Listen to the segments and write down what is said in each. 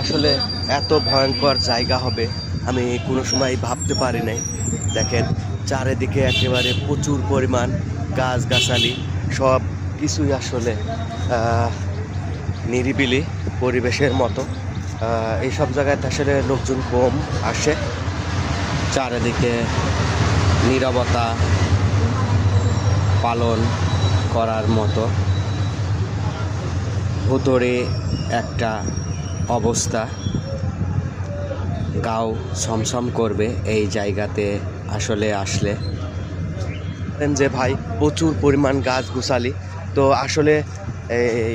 আসলে এত ভয়ঙ্কর জায়গা হবে আমি কোনো সময় ভাবতে পারি নাই। দেখেন চারিদিকে একেবারে প্রচুর পরিমাণ গাছগাছালি, সব কিছুই আসলে নিরিবিলি পরিবেশের মতো। এইসব জায়গায় আসলে লোকজন কম আসে। চারিদিকে নীরবতা পালন করার মতো ভুতুড়ে একটা অবস্থা, গাও ছমছম করবে এই জায়গাতে আসলে আসলে। যে ভাই প্রচুর পরিমাণ গাছগুছালি, তো আসলে এই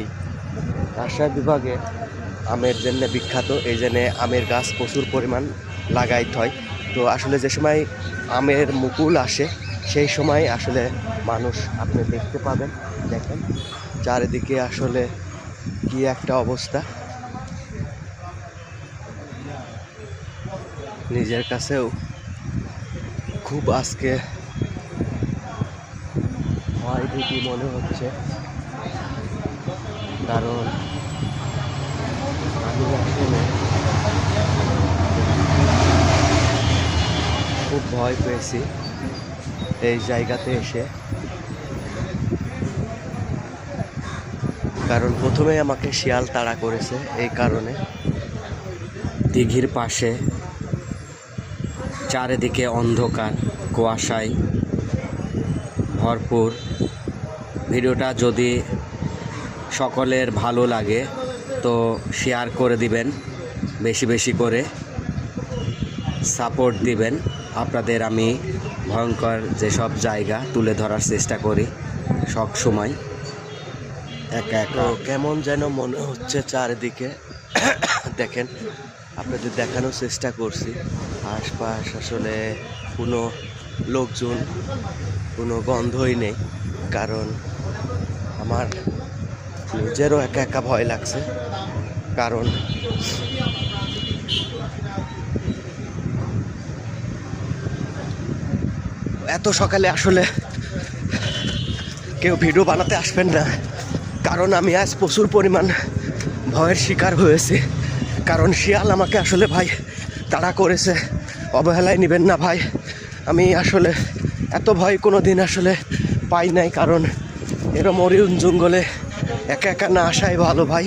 রাজশাহী বিভাগে আমের জন্য বিখ্যাত, এই জন্যে আমের গাছ প্রচুর পরিমাণ লাগাইতে হয়। তো আসলে যে সময় আমের মুকুল আসে সেই সময় আসলে মানুষ আপনি দেখতে পাবেন। দেখেন চারিদিকে আসলে কি একটা অবস্থা, নিজের কাছেও খুব আজকে ভয় ভীতি মনে হচ্ছে, কারণ আমি আসলে খুব ভয় পেয়েছি এই জায়গাতে এসে। কারণ প্রথমে আমাকে শিয়াল তাড়া করেছে, এই কারণে। দিঘির পাশে চারিদিকে অন্ধকার, কুয়াশায় ভরপুর। ভিডিওটা যদি সকলের ভালো লাগে তো শেয়ার করে দিবেন, বেশি বেশি করে সাপোর্ট দিবেন। আপনাদের আমি ভয়ঙ্কর যেসব জায়গা তুলে ধরার চেষ্টা করি সব সময় একা একা। কেমন যেন মনে হচ্ছে চারিদিকে। দেখেন আপনাদের দেখানোর চেষ্টা করছি, আশপাশ আসলে কোনো লোকজন, কোনো গন্ধই নেই। কারণ আমার নিজেরও একা একা ভয় লাগছে, কারণ এত সকালে আসলে কেউ ভিডিও বানাতে আসবেন না, কারণ আমি আজ প্রচুর পরিমাণ ভয়ের শিকার হয়েছি। কারণ শিয়াল আমাকে আসলে ভাই তাড়া করেছে, অবহেলায় নেবেন না ভাই। আমি আসলে এত ভয় কোনো দিন আসলে পাই নাই, কারণ এরম অরিয়ন জঙ্গলে একা একা না আসাই ভালো ভাই।